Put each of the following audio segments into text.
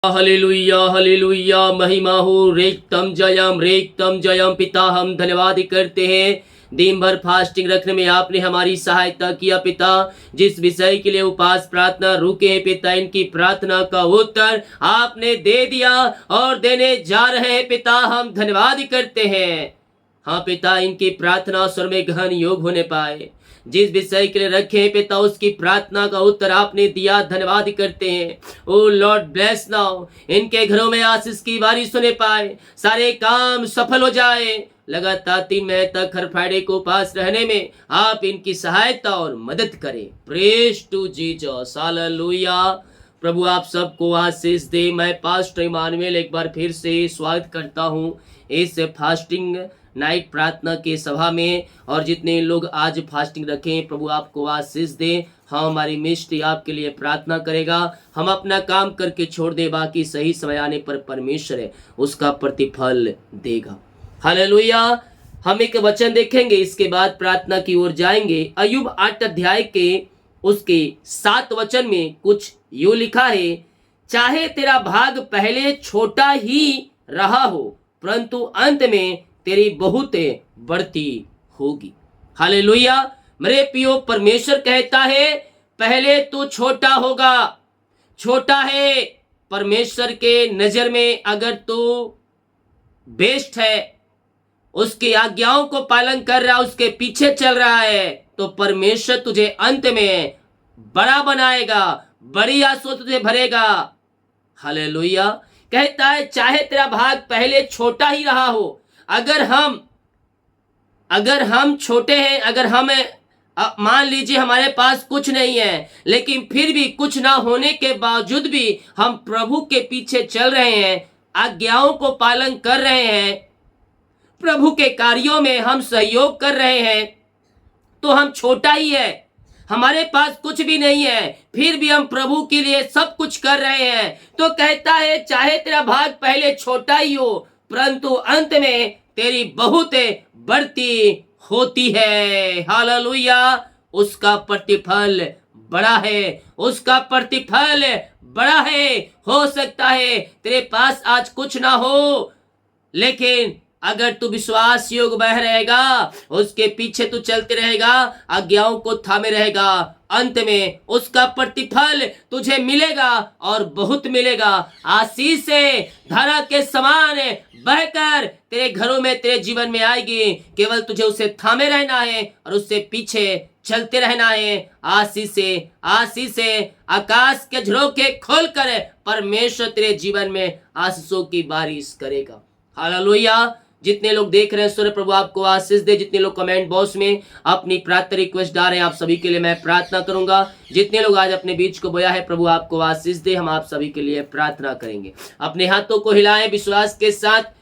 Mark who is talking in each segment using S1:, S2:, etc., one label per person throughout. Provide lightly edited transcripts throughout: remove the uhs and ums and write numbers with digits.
S1: Hallelujah hallelujah, महिमा हो रेक्तम जयम पिता। हम धन्यवाद करते हैं, दिन भर फास्टिंग रखने में आपने हमारी सहायता किया पिता। जिस विषय के लिए उपास प्रार्थना रुके हैं पिता, इनकी प्रार्थना का उत्तर आपने दे दिया और देने जा रहे हैं पिता। हम धन्यवाद करते हैं। हाँ पिता, इनकी प्रार्थना स्वर में गहन योग होने पाए। जिस विषय के लिए रखे हैं पिता, उसकी प्रार्थना का उत्तर आपने दिया, धन्यवाद करते हैं। ओ लॉर्ड ब्लेस नाउ, इनके घरों में आशीष की बारिश होने पाए, सारे काम सफल हो जाए। लगातार 3 महीने तक हर फ्राइडे को उपास रहने में आप इनकी सहायता और मदद करें। Praise to Jesus, hallelujah. प्रभु आप सबको आशीष दे। मैं पास्टर इमानुएल एक बार फिर से स्वागत करता हूँ इस फास्टिंग नाइट प्रार्थना के सभा में। और जितने लोग आज फास्टिंग रखें, प्रभु आपको आशीष दे। हाँ, हमारी मिस्ट्री आपके लिए प्रार्थना करेगा। हम अपना काम करके छोड़ दे, बाकी सही समय आने पर परमेश्वर है उसका प्रतिफल देगा। हालेलुया। हम एक वचन देखेंगे, इसके बाद प्रार्थना की ओर जाएंगे। अय्यूब 8 अध्याय के उसके 7 वचन में कुछ यूं लिखा है, चाहे तेरा भाग पहले छोटा ही रहा हो, परंतु अंत में तेरी बहुत बढ़ती होगी। हालेलुया। मेरे प्रियो, परमेश्वर कहता है पहले तू छोटा होगा। छोटा है परमेश्वर के नजर में। अगर तू बेस्ट है, उसकी आज्ञाओं को पालन कर रहा, उसके पीछे चल रहा है, तो परमेश्वर तुझे अंत में बड़ा बनाएगा, बड़ी आंसू तुझे भरेगा। हालेलुया। कहता है चाहे तेरा भाग पहले छोटा ही रहा हो, अगर हम छोटे हैं, अगर हम मान लीजिए हमारे पास कुछ नहीं है, लेकिन फिर भी कुछ ना होने के बावजूद भी हम प्रभु के पीछे चल रहे हैं, आज्ञाओं को पालन कर रहे हैं, प्रभु के कार्यों में हम सहयोग कर रहे हैं, तो हम छोटा ही है। हमारे पास कुछ भी नहीं है, फिर भी हम प्रभु के लिए सब कुछ कर रहे हैं। तो कहता है चाहे तेरा भाग पहले छोटा ही हो, परंतु अंत में तेरी बहुत बढ़ती होती है। हालेलुया। उसका प्रतिफल बड़ा है, उसका प्रतिफल बड़ा है। हो सकता है तेरे पास आज कुछ ना हो, लेकिन अगर तू विश्वास योग बह रहेगा, उसके पीछे तू चलते रहेगा, आज्ञाओं को थामे रहेगा, अंत में उसका प्रतिफल तुझे मिलेगा और बहुत मिलेगा। आशीष से धारा के समान बहकर तेरे घरों में, तेरे जीवन में आएगी। केवल तुझे उसे थामे रहना है और उससे पीछे चलते रहना है। आशीष से आकाश के झरोखे खोलकर परमेश्वर तेरे जीवन में आशीषों की बारिश करेगा। हालेलुया। जितने लोग देख रहे हैं, सूर्य प्रभु आपको आशीष दे। जितने लोग कमेंट बॉक्स में अपनी प्रार्थना रिक्वेस्ट डाल रहे हैं, आप सभी के लिए मैं प्रार्थना करूंगा। जितने लोग आज अपने बीज को बोया है, प्रभु आपको आशीष दे। हम आप सभी के लिए प्रार्थना करेंगे। अपने हाथों को हिलाएं, विश्वास के साथ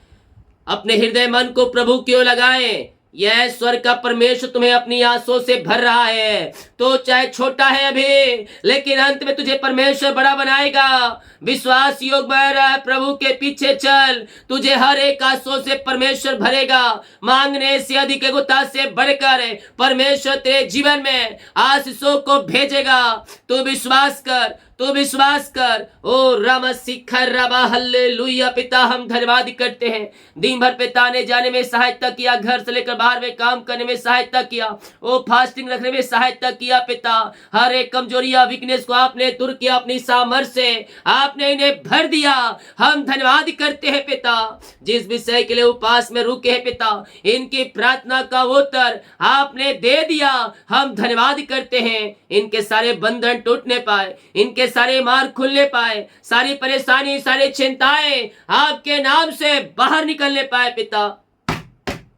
S1: अपने हृदय मन को प्रभु की ओर लगाएं। यह स्वर्ग का परमेश्वर तुम्हें अपनी आंसुओं से भर रहा है। तो चाहे छोटा है अभी, लेकिन अंत में तुझे परमेश्वर बड़ा बनाएगा। विश्वास योग बह रहा है, प्रभु के पीछे चल, तुझे हर एक आंसुओं से परमेश्वर भरेगा। मांगने से अधिक गुता से बढ़कर परमेश्वर तेरे जीवन में आशीषों को भेजेगा। तू विश्वास कर, तू विश्वास कर। ओ राम शिखर रबा, हालेलुया। पिता हम धन्यवाद करते हैं, दिन भर पिता आने जाने में सहायता किया, घर से लेकर बाहर में काम करने में सहायता किया, ओ फास्टिंग रखने में सहायता किया। पिता हर एक कमजोरिया वीकनेस को आपने दूर किया, अपनी सामर्थ्य से आपने इन्हें भर दिया। हम धन्यवाद करते हैं पिता। जिस विषय के लिए उपास में रुके हैं पिता, इनकी प्रार्थना का उत्तर आपने दे दिया। हम धन्यवाद करते हैं। इनके सारे बंधन टूटने पाए, इनके सारे मार्ग खुलने पाए, सारी परेशानी, सारी चिंताएं आपके नाम से बाहर निकलने पाए पिता।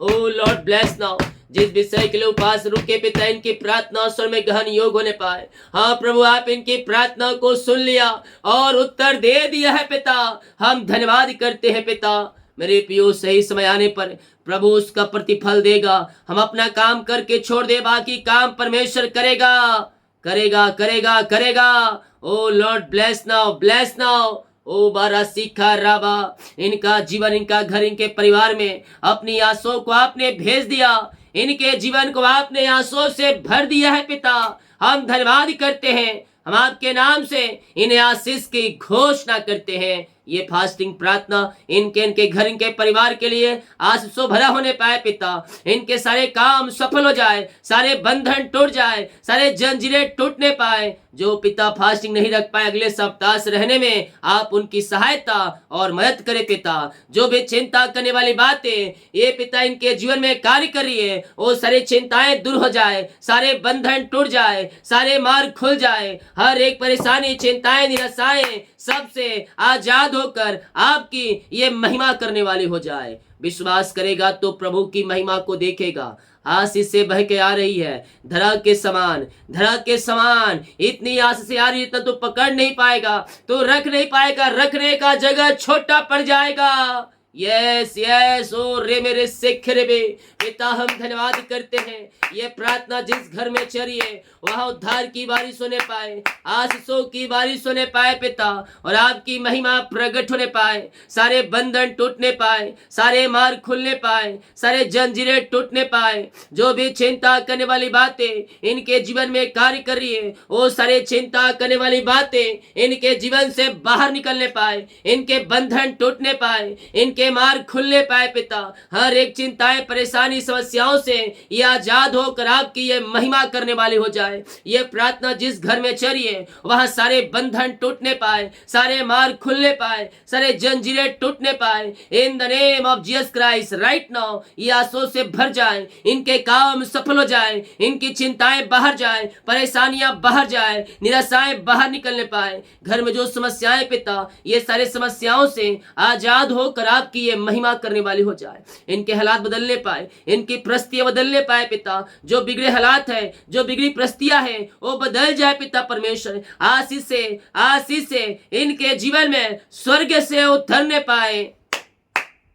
S1: O Lord bless now. जिस विषय के लिए उपास रुके पिता, इनकी प्रार्थना स्वर में गहन योग होने पाए। हाँ प्रभु, आप इनकी प्रार्थना को सुन लिया और उत्तर दे दिया है पिता। हम धन्यवाद करते हैं पिता। मेरे प्रियो, सही समय आने पर प्रभु उसका प्रतिफल देगा। हम अपना काम करके छोड़ दे, बाकी काम परमेश्वर करेगा, करेगा, करेगा, करेगा। O Lord bless now, bless now. ओ बारा सीखा राबा, इनका जीवन, इनका घर, इनके परिवार में अपनी आंसुओं को आपने भेज दिया। इनके जीवन को आपने आंसुओं से भर दिया है पिता। हम धन्यवाद करते हैं। हम आपके नाम से इन्हें आशीष की घोषणा करते हैं। ये फास्टिंग प्रार्थना इनके घर, इनके परिवार के लिए आशीषों भरा होने पाए पिता। इनके सारे काम सफल हो जाए, सारे बंधन टूट जाए, सारे जंजीरें टूटने पाए। जो पिता फास्टिंग नहीं रख पाए अगले सप्ताह से रहने में आप उनकी सहायता और मदद करें पिता। जो भी चिंता करने वाली बातें ये पिता इनके जीवन में कार्य कर रही है, वो सारी चिंताएं दूर हो जाए, सारे बंधन टूट जाए, सारे मार्ग खुल जाए, हर एक परेशानी, चिंताएं, निराशाएं सबसे आजाद होकर आपकी ये महिमा करने वाली हो जाए। विश्वास करेगा तो प्रभु की महिमा को देखेगा। आशीष से बह के आ रही है, धरा के समान, धरा के समान इतनी आशीष से आ रही है, इतना तो पकड़ नहीं पाएगा, तो रख नहीं पाएगा, रखने का जगह छोटा पड़ जाएगा। यस यस ओ रे मेरे सिख रे बे पिता, हम धन्यवाद करते हैं। ये प्रार्थना जिस घर में चली है वहां उद्धार की बारिश होने पाए, आशीषों की बारिश होने पाए पिता, और आपकी महिमा प्रकट होने पाए, सारे बंधन टूटने पाए, सारे मार्ग खुलने पाए, सारे जंजीरें टूटने पाए। जो भी चिंता करने वाली बातें इनके जीवन में कार्य कर रही है, वो सारे चिंता करने वाली बातें इनके जीवन से बाहर निकलने पाए, इनके बंधन टूटने पाए, इनके मार्ग खुलने पाए पिता। हर एक चिंताएं, परेशानी, समस्याओं से ये आजाद होकर आपकी ये महिमा करने वाली हो जाए। ये प्रार्थना जिस घर में चली है वहां सारे बंधन टूटने पाए, सारे मार्ग खुलने पाए, सारे जंजीरें टूटने पाए। In the name of Jesus Christ right now ये आंसू से भर जाए, इनके काम सफल हो जाए, इनकी चिंताएं बाहर जाए, परेशानियां बाहर जाए, निराशाएं बाहर निकलने पाए। घर में जो समस्याएं पिता, ये सारे समस्याओं से आजाद होकर आपकी ये महिमा करने वाली हो जाए। इनके हालात बदलने पाए, इनकी परिस्थितियां बदलने पाए पिता। जो बिगड़े हालात है, जो बिगड़ी परिस्थितियां है, वो बदल जाए पिता परमेश्वर। आशीष से इनके जीवन में स्वर्ग से उतरने पाए।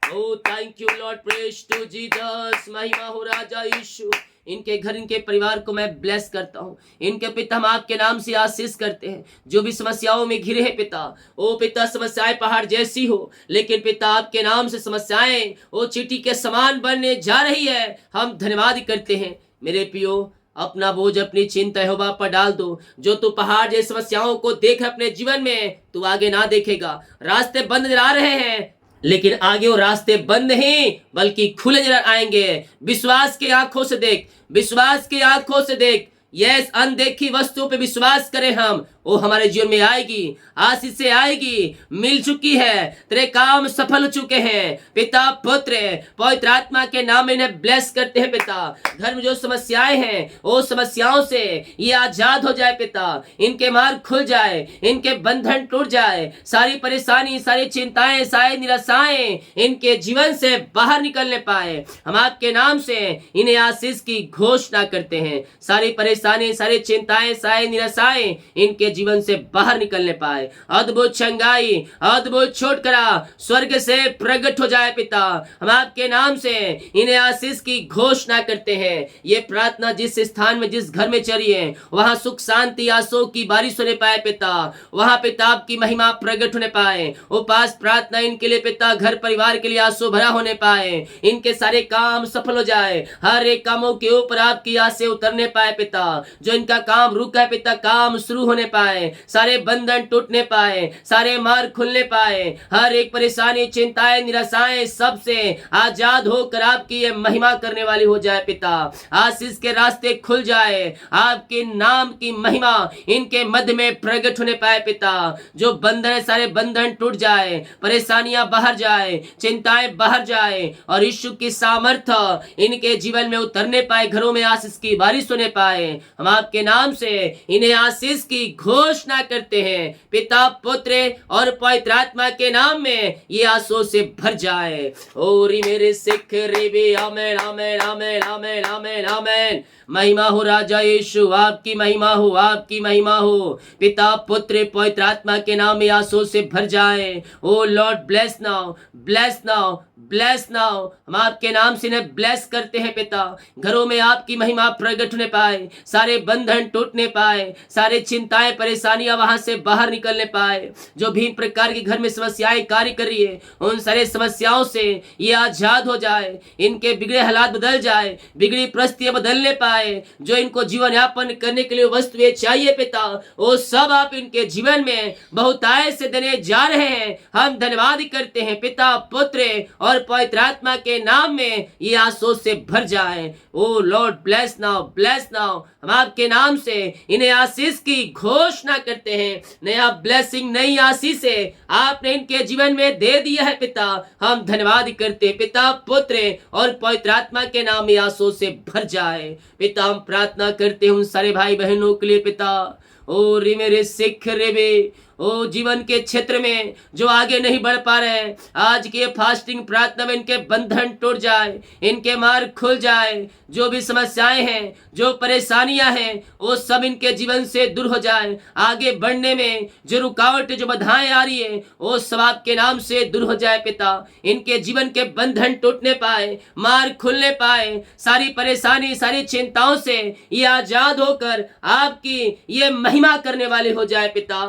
S1: O thank you Lord, praise to Jesus, महिमा हो राजा यीशु। इनके घर, इनके परिवार को मैं ब्लेस करता हूँ। इनके पिता हम आपके नाम से आशीष करते हैं। जो भी समस्याओं में घिरे हैं पिता, ओ पिता समस्याएं पहाड़ जैसी हो, लेकिन पिता आपके नाम से समस्याएं वो चींटी के समान बनने जा रही है। हम धन्यवाद करते हैं। मेरे पियो, अपना बोझ, अपनी चिंता यहोवा पर डाल दो। जो तू पहाड़ जैसी समस्याओं को देख अपने जीवन में, तू आगे ना देखेगा। रास्ते बंद नजर आ रहे हैं, लेकिन आगे वो रास्ते बंद नहीं बल्कि खुले नजर आएंगे। विश्वास की आंखों से देख, विश्वास की आंखों से देख। यस, अनदेखी वस्तुओं पे विश्वास करें हम, वो हमारे जीवन में आएगी, आशीष से आएगी, मिल चुकी है। तेरे काम सफल हो चुके हैं पिता, पुत्र, पवित्र आत्मा के नाम में इन्हें ब्लेस करते हैं पिता। घर में जो समस्याएं हैं वो समस्याओं से ये आजाद हो जाए पिता, इनके मार्ग खुल जाए, इनके बंधन टूट जाए, सारी परेशानी, सारी चिंताएं, सारी निराशाएं इनके जीवन से बाहर निकलने पाए। हम आपके नाम से इन्हें आशीष की घोषणा करते हैं। सारी परेशानी, सारी चिंताएं, सारी निराशाएं इनके जीवन से बाहर निकलने पाए। अद्भुत चंगाई, अद्भुत छुटकारा स्वर्ग से प्रकट हो जाए पिता। हम आपके नाम से इन्हें आशीष की घोषणा करते हैं। ये प्रार्थना जिस स्थान में, जिस घर में चली है, वहां सुख, शांति, आशों की बारिश होने पाए पिता। वहां पिता आपकी महिमा प्रकट होने पाए। उपास प्रार्थना इनके लिए पिता, घर परिवार के लिए आंसू भरा होने पाए। इनके सारे काम सफल हो जाए, हर एक कामों के ऊपर आपकी आशीष उतरने पाए पिता। जो इनका काम रुका है पिता, काम शुरू होने पाए, सारे बंधन टूटने पाए, सारे मार्ग खुलने पाए, हर एक परेशानी, चिंताएं, निराशाएं सबसे आजाद होकर आपकी ये महिमा करने वाली हो जाए पिता। आशीष के रास्ते खुल जाए, आपके नाम की महिमा इनके मध्य में प्रकट होने पाए पिता। जो बंधन है, सारे बंधन टूट जाए, परेशानियां बाहर जाए, चिंताएं बाहर जाए, और यीशु की सामर्थ्य इनके जीवन में उतरने पाए। घरों में आशीष की बारिश होने पाए। हम आपके नाम से इन्हें आशीष की घोषणा करते हैं पिता, पुत्र और पवित्र आत्मा के नाम में। ये आंसू से भर जाए। ओरी मेरे सिख रे बे, आमेन आमेन आमेन आमेन आमेन आमेन। महिमा हो राजा यीशु, आपकी महिमा हो, आपकी महिमा हो। पिता, पुत्र, पवित्र आत्मा के नाम में आंसू से भर जाए। O Lord, bless now, bless now, bless now. हम आपके नाम से इन्हें ब्लेस करते हैं पिता। घरों में आपकी महिमा प्रकट होने पाए, सारे बंधन टूटने पाए, सारे चिंताएं, परेशानियां वहां से बाहर निकलने पाए। जो भी प्रकार के घर में समस्याएं कार्य कर रही है, उन सारे समस्याओं से ये आजाद हो जाए, इनके बिगड़े हालात बदल जाए, बिगड़ी परिस्थितियां बदलने पाए। जो इनको जीवन यापन करने के लिए वस्तुएं चाहिए पिता, वो सब आप इनके जीवन में बहुतायत से देने जा रहे हैं। हम धन्यवाद करते हैं पिता, पुत्र और पवित्र आत्मा के नाम में ये आशीष से भर जाए। O Lord bless now, bless now. हम आपके नाम से इन्हें आशीष की घोषणा करते हैं। नया ब्लेसिंग, नई आशीष से आपने इनके जीवन में दे दिया है पिता। हम धन्यवाद करते हैं पिता, पुत्र और पवित्र आत्मा के नाम में आशीष से भर जाए। पिता हम प्रार्थना करते हैं उन सारे भाई बहनों के लिए पिता। ओ रे मेरे सिख रे बे, ओ जीवन के क्षेत्र में जो आगे नहीं बढ़ पा रहे हैं, आज के फास्टिंग प्रार्थना में इनके बंधन टूट जाए, इनके मार्ग खुल जाए। जो भी समस्याएं हैं, जो परेशानियां हैं, वो सब इनके जीवन से दूर हो जाए। आगे बढ़ने में जो रुकावट, जो बाधाएं आ रही है, वो सब आपके नाम से दूर हो जाए पिता। इनके जीवन के बंधन टूटने पाए, मार्ग खुलने पाए, सारी परेशानी, सारी चिंताओं से ये आजाद होकर आपकी ये महिमा करने वाले हो जाए पिता।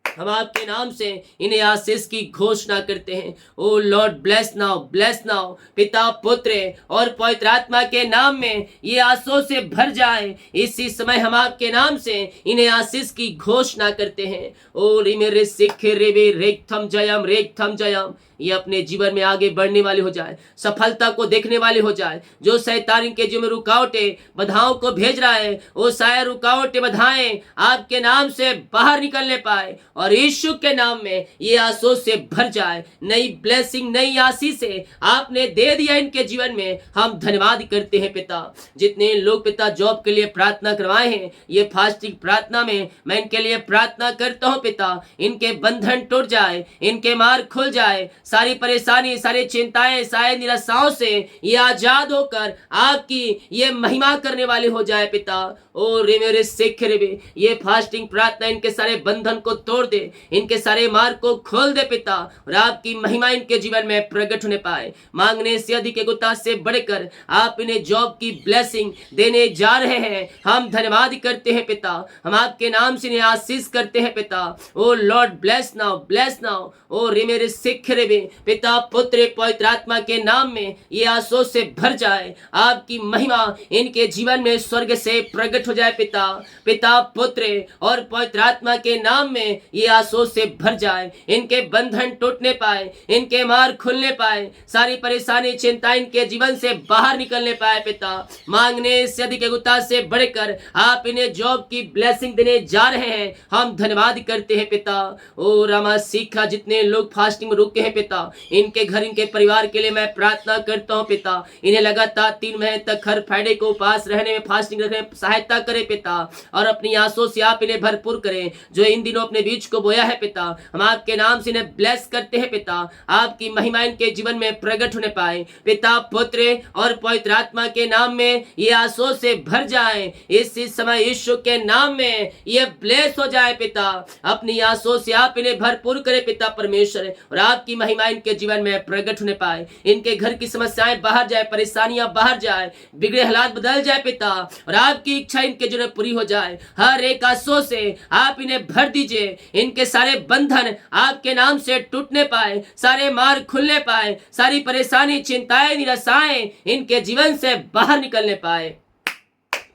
S1: हम आपके नाम से इन्हें आशीष की घोषणा करते हैं। O Lord bless now, bless now. पिता, पुत्र और पवित्र आत्मा के नाम में ये आशीष से भर जाए। इसी समय हम आपके नाम से इन्हें आशीष की घोषणा करते हैं। ओ रिमेरे सिख रेवे रेक्थम जयम, रेक्थम जयम। ये अपने जीवन में आगे बढ़ने वाले हो जाए, सफलता को देखने वाले हो जाए। जो शैतान के जीवन में रुकावटें, बाधाओं को भेज रहा है, वो सारे रुकावटें, बाधाएं आपके नाम से बाहर निकलने पाए और यीशु के नाम में ये आशीष से भर जाए। नई ब्लेसिंग, नई आशीष से आपने दे दिया इनके जीवन में। हम धन्यवाद करते हैं पिता। जितने लोग पिता जॉब के लिए प्रार्थना करवाए हैं, ये फास्टिंग प्रार्थना में मैं इनके लिए प्रार्थना करता हूँ पिता। इनके बंधन टूट जाए, इनके मार्ग खुल जाए, सारी परेशानी, सारी चिंताएं, सारी निराशाओं से ये आजाद होकर आपकी ये महिमा करने वाले हो जाए पिता। ओ रे मेरे सिख रे, ये फास्टिंग प्रार्थना इनके सारे बंधन को तोड़ दे, इनके सारे मार्ग को खोल दे पिता, और आपकी महिमा इनके जीवन में प्रकट होने पाए। मांगने से अधिक एगोता से बढ़कर आप इन्हें जॉब की ब्लेसिंग देने जा रहे हैं। हम धन्यवाद करते हैं पिता। हम आपके नाम से इन्हें आशीष करते हैं पिता। O Lord bless now, bless now. ओ रे मेरे सिख रे पिता, पुत्र, पवित्र आत्मा के नाम में ये आशीष से भर जाए। आपकी महिमा इनके जीवन में स्वर्ग से प्रकट हो जाए पिता। पिता, पुत्र और पवित्र आत्मा के नाम में ये आशीष से भर जाए। इनके बंधन टूटने पाए, इनके मार्ग खुलने पाए, सारी परेशानी, चिंता इनके जीवन से बाहर निकलने पाए पिता। मांगने से अधिक एगोता से बढ़कर आप इन्हें जॉब की ब्लेसिंग देने जा रहे हैं। हम धन्यवाद करते हैं पिता। ओ रामा सीखा, जितने लोग फास्टिंग में रुके हैं पिता, इनके घर, इनके परिवार के लिए मैं प्रार्थना करता हूँ पिता। इन्हें लगातार 3 महीने तक हर फ्राइडे को उपवास रहने में, फास्टिंग रखने में सहायता करे पिता, और अपनी आंसुओं से आप इन्हें भरपूर करें। जो इन दिनों अपने बीज को बोया है पिता, हम आपके नाम से इन्हें ब्लेस करते हैं पिता। आपकी महिमा इनके जीवन में प्रकट होने पाए पिता, पुत्र और पवित्र आत्मा के नाम में ये आंसुओं से भर जाए। इस समय यीशु के नाम में ये ब्लेस हो जाए पिता। अपनी आंसुओं से आप इन्हें भरपूर करे पिता परमेश्वर, और आपकी महिमा इनके जीवन में प्रकट होने पाए। इनके घर की समस्याएं बाहर जाए, परेशानियां बाहर जाए, बिगड़े हालात बदल जाए पिता, और आपकी इच्छा इनके जीवन में पूरी हो जाए। हर एक आंसू से आप इन्हें भर दीजिए। इनके सारे बंधन आपके नाम से टूटने पाए, सारे मार्ग खुलने पाए, सारी परेशानी, चिंताएं, निराशाएं इनके जीवन से बाहर निकलने पाए।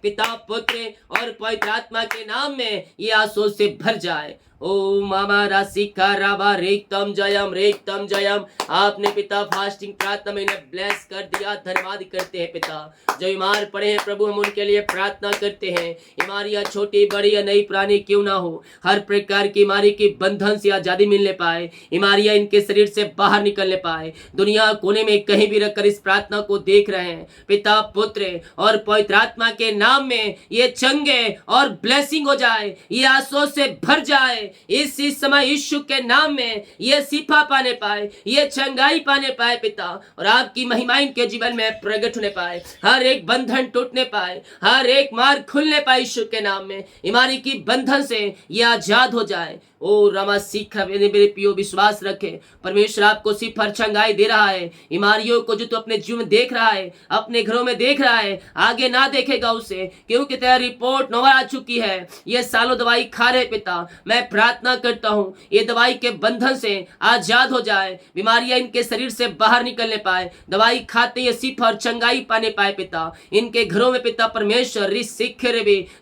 S1: पिता, पुत्र और पवित्र आत्मा के नाम में ये आंसू से भर जाए। ओ मामा राशि का राबा रेक्तम जयम, रेक्तम जयम। आपने पिता फास्टिंग प्रार्थना में इन्हें ब्लेस कर दिया। धन्यवाद करते हैं पिता। जो बीमार पड़े हैं प्रभु, हम उनके लिए प्रार्थना करते हैं। बीमारियां छोटी बड़ी या नई पुरानी क्यों ना हो, हर प्रकार की बीमारी के बंधन से आजादी मिलने पाए। बीमारियां इनके शरीर से बाहर निकलने पाए। दुनिया कोने में कहीं भी रखकर इस प्रार्थना को देख रहे हैं पिता, पुत्र और पवित्र आत्मा के नाम में ये चंगे और ब्लेसिंग हो जाए, ये आंसू से भर जाए। इसी समय यीशु के नाम में ये शिफा पाने पाए, ये चंगाई पाने पाए पिता, और आपकी महिमा इनके जीवन में प्रकट होने पाए, हर एक बंधन टूटने पाए, हर एक मार्ग खुलने पाए यीशु के नाम में, बीमारी की बंधन से ये आजाद हो जाए। ओ रमा सीखा मेरे पियो विश्वास रखे, परमेश्वर आपको सिर्फ चंगाई दे रहा है। बीमारियों को जो तू अपने जीवन में देख रहा है, अपने घरों में देख रहा है, आगे ना देखेगा उसे, क्योंकि तेरा रिपोर्ट नोवर आ चुकी है। ये सालों दवाई खा रहे पिता, मैं प्रार्थना करता हूँ ये दवाई के बंधन से आजाद हो जाए, बीमारियां इनके शरीर से बाहर निकलने पाए, दवाई खाते ये सिर्फ और चंगाई पाने पाए पिता। इनके घरों में पिता परमेश्वर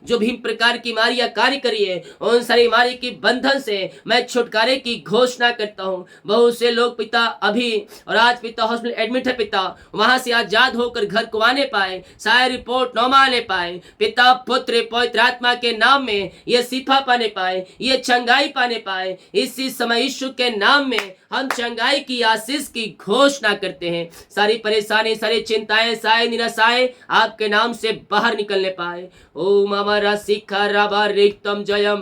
S1: जो भी प्रकार की बीमारियां कार्य करी है, उन सारी बीमारी की बंधन से मैं छुटकारे की घोषणा करता हूं। बहुत से लोग पिता अभी और आज पिता हॉस्पिटल एडमिट है पिता, वहां से आजाद होकर घर को आने पाए, शायद रिपोर्ट नॉर्मल आने पाए पिता, पुत्र पवित्र आत्मा के नाम में ये शिफा पाने पाए, ये चंगाई पाने पाए। इसी समय यीशु के नाम में हम चंगाई की आशीष की घोषणा करते हैं। सारी परेशानी, सारी चिंताएं, सारे निराशाएं आपके नाम से बाहर निकलने पाए। ओ मामा राशिखा राबा रेक्तम जयम,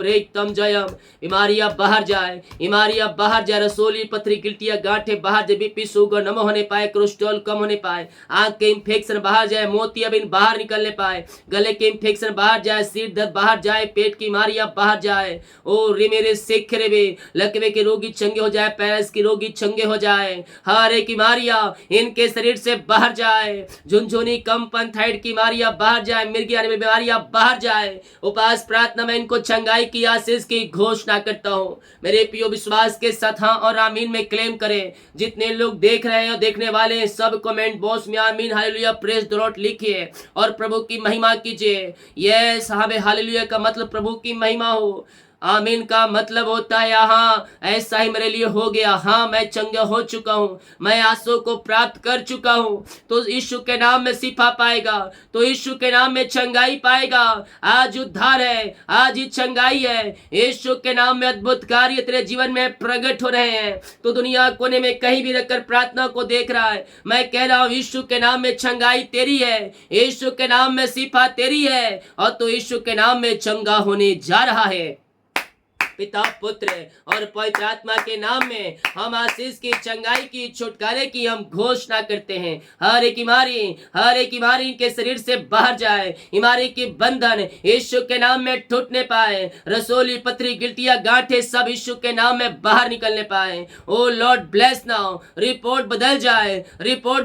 S1: बीमारियां बाहर जाए, बीमारियां बाहर जाए, रसोली पथरी गिल्टियां गांठे बाहर जाए, बीपी शुगर नम होने पाए, कोलेस्ट्रॉल कम होने पाए, आंख के इंफेक्शन बाहर जाए, मोतियाबिंद बाहर निकलने पाए, गले के इंफेक्शन बाहर जाए, सिर दर्द बाहर जाए, पेट की बीमारियां बाहर जाए। ओ रे मेरे सिख रे बे, लकवे के रोगी चंगे हो जाए, पैरस की रोगी चंगे हो जाए, हर एक बीमारियां इनके शरीर से बाहर जाए, झुनझुनी कंपन थायराइड की बीमारियां बाहर जाए, मिर्गी आने में बीमारियां बाहर जाए। उपास प्रार्थना में इनको चंगाई की आशीष की घोषणा करता हूं। मेरे पियो विश्वास के साथ हाँ और आमीन में क्लेम करें। जितने लोग देख रहे हैं और देखने वाले हैं, सब कमेंट बॉक्स में आमीन हालेलुया प्रेज द लॉर्ड लिखिए और प्रभु की महिमा कीजिए। यस हालेलुया का मतलब प्रभु की महिमा हो। आमीन का मतलब होता है हाँ ऐसा ही मेरे लिए हो गया, हाँ मैं चंगा हो चुका हूँ, मैं आंसू को प्राप्त कर चुका हूँ। तो यीशु के नाम में शिफा पाएगा, तो यीशु के नाम में चंगाई पाएगा। आज उद्धार है, आज ही चंगाई है। यीशु के नाम में अद्भुत कार्य तेरे जीवन में प्रकट हो रहे हैं। तो दुनिया कोने में कहीं भी रखकर प्रार्थना को देख रहा है, मैं कह रहा हूँ यीशु के नाम में चंगाई तेरी है, यीशु के नाम में शिफा तेरी है, और तो यीशु के नाम में चंगा होने जा रहा है। पिता पुत्र और पवित्र आत्मा के नाम में हम आशीष की, चंगाई की, छुटकारे की हम घोषणा करते हैं। हर एक बीमारी के शरीर से बाहर जाए, बीमारी की बंधन यीशु के नाम में टूटने पाए, रसोली पथरी गिल्टियां गांठे सब यीशु के नाम में बाहर निकलने पाए। ओ लॉर्ड ब्लेस नाउ, रिपोर्ट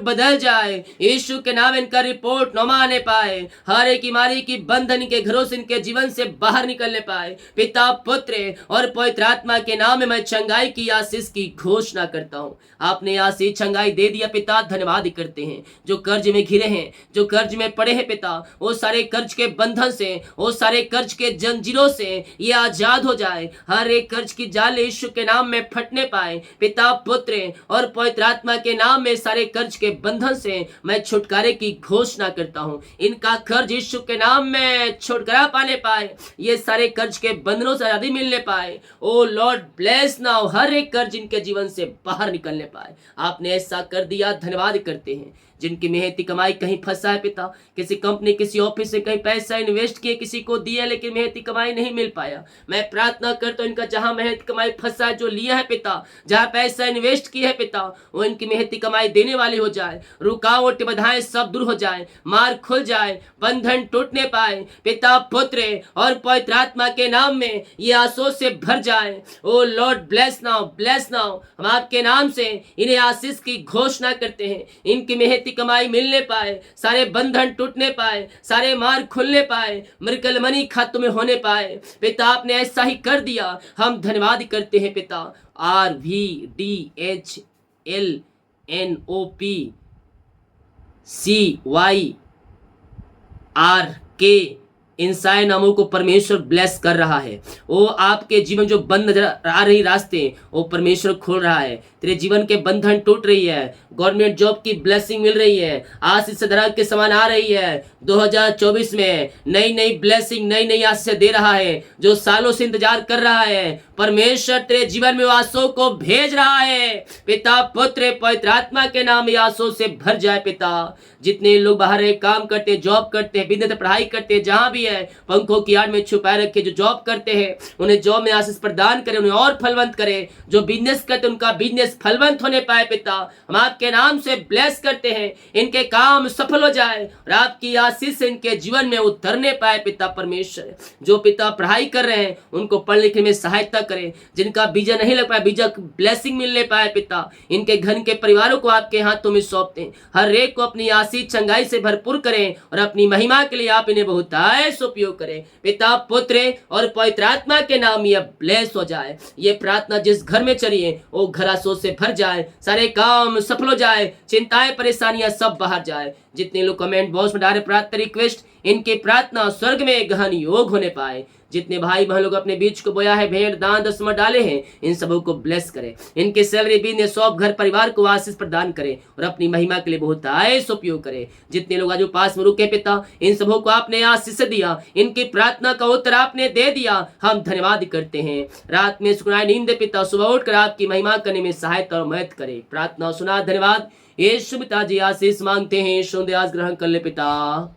S1: बदल जाए, यीशु के नाम इनका रिपोर्ट नमा आने पाए, हर एक बीमारी की बंधन के घरों से, इनके जीवन से बाहर निकलने पाए। पिता पुत्र और पवित्र आत्मा के नाम में मैं चंगाई की आशीष की घोषणा करता हूं। आपने आशीष चंगाई दे दिया पिता, धन्यवाद करते हैं। जो कर्ज में घिरे हैं, जो कर्ज में पड़े हैं पिता, वो सारे कर्ज के बंधन से, वो सारे कर्ज के जंजीरों से ये आजाद हो जाए, हर एक कर्ज की जाल यीशु के नाम में फटने पाए। पिता पुत्र और पवित्र आत्मा के नाम में सारे कर्ज के बंधन से मैं छुटकारे की घोषणा करता हूं। इनका कर्ज यीशु के नाम में छुटकारा पाने पाए, ये सारे कर्ज के बंधनों से आजादी मिलने पाए। ओ लॉर्ड ब्लेस नाउ, हर एक कर्ज इनके जीवन से बाहर निकलने पाए। आपने ऐसा कर दिया, धन्यवाद करते हैं। जिनकी मेहनती कमाई कहीं फंसा है पिता, किसी कंपनी, किसी ऑफिस से कहीं पैसा इन्वेस्ट किए, किसी को दिया लेकिन मेहनती कमाई नहीं मिल पाया, मैं प्रार्थना करता हूं इनका जहां मेहनत कमाई फंसा है, जो लिया है पिता, जहां पैसा इन्वेस्ट किया है पिता, वो इनकी मेहनती कमाई देने वाली हो जाए, रुकावट बाधाएं सब दूर हो जाए, मार्ग खुल जाए, बंधन टूटने पाए। पिता पुत्र और पवित्र आत्मा के नाम में ये आंसू से भर जाए। ओ लॉर्ड ब्लेस नाउ, हम आपके नाम से इन्हें आशीष की घोषणा करते हैं। इनकी मेहनती कमाई मिलने पाए, सारे बंधन टूटने पाए, सारे मार्ग खुलने पाए, मिरेकल मनी खातों में होने पाए। पिता आपने ऐसा ही कर दिया, हम धन्यवाद करते हैं पिता। RVDHLNOPCYRK इंसान नामों को परमेश्वर ब्लेस कर रहा है। वो आपके जीवन जो बंद नजर आ रही रास्ते, वो परमेश्वर खोल रहा है। तेरे जीवन के बंधन टूट रही है, गवर्नमेंट जॉब की ब्लेसिंग मिल रही है, आशीष से दराज के समान आ रही है। 2024 में नई ब्लेसिंग, नई आशीष दे रहा है। जो सालों से इंतजार कर रहा है, परमेश्वर तेरे जीवन में आंसू को भेज रहा है। पिता पुत्र पवित्र आत्मा के नाम में आंसू से भर जाए पिता। जितने लोग बाहर काम करते, जॉब करते, बिजनेस पढ़ाई करते, जहां भी है पंखों की आड़ में छुपाए रखे। जो जॉब करते हैं उन्हें जॉब में आशीष प्रदान करे, उन्हें और फलवंत करे। जो बिजनेस करते उनका बिजनेस फलवंत होने पाए पिता, हम आपके नाम से ब्लेस करते हैं। इनके काम सफल हो जाए और आपकी आशीष इनके जीवन में उतरने पाए पिता परमेश्वर। जो पिता पढ़ाई कर रहे हैं उनको पढ़ लिखने में सहायता करें। जिनका बीजा नहीं लग पाया, बीजा ब्लेसिंग मिलने पाए पिता, इनके घर के परिवारों को आपके हाथों में सौंपते हैं। हर एक को अपनी आशीष चंगाई से भरपूर करें और अपनी महिमा के लिए आप इन्हें बहुतायत उपयोग करें। पिता, पुत्र और पवित्र आत्मा के नाम ये ब्लेस हो जाए। ये प्रार्थना जिस घर में चलिए वो घर आशीष से भर जाए, सारे काम सफल हो जाए, चिंताएं परेशानियां सब बाहर जाए। जितने लोग कमेंट बॉक्स में डाले प्रार्थना रिक्वेस्ट, इनकी प्रार्थना स्वर्ग में गहन योग होने पाए। जितने भाई बहन लोग अपने बीच को बोया है, भेंट दान दसवां डाले हैं, इन सबों को ब्लेस करें। इनके सैलरी बिजनेस शॉप घर परिवार को आशीष प्रदान करें और अपनी महिमा के लिए बहुत आयस उपयोग करें। जितने लोग आज पास में रुके पिता, इन सबों को आपने आशीष दिया, इनकी प्रार्थना का उत्तर आपने दे दिया, हम धन्यवाद करते हैं। रात में सुनाए नींद पिता, सुबह उठकर आपकी महिमा करने में सहायता और मदद करे। प्रार्थना सुना, धन्यवाद। यीशु पिता जी आशीष मांगते हैं, शुद्ध ग्रहण कर ले पिता,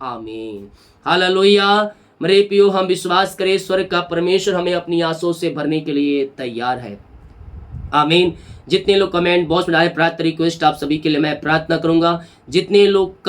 S1: आमीन। हालेलुया। मेरे प्रियो, हम विश्वास करें स्वर्ग का परमेश्वर हमें अपनी आंसुओं से भरने के लिए तैयार है, आमीन। जितने लोग कमेंट बॉक्स में डाले प्रार्थना रिक्वेस्ट, आप सभी के लिए मैं प्रार्थना करूंगा। जितने लोग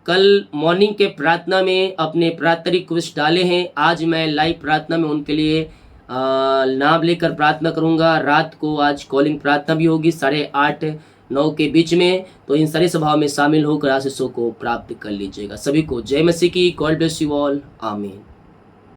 S1: कल मॉर्निंग के प्रार्थना में अपने प्रार्थना रिक्वेस्ट डाले हैं, आज मैं लाइव प्रार्थना में उनके लिए नाम लेकर प्रार्थना करूंगा। रात को आज कॉलिंग प्रार्थना भी होगी 8:30-9 के बीच में, तो इन सारी सभाओं में शामिल होकर आशीषों को प्राप्त कर लीजिएगा। सभी को जय मसीह की। गॉड ब्लेस यू ऑल, आमीन।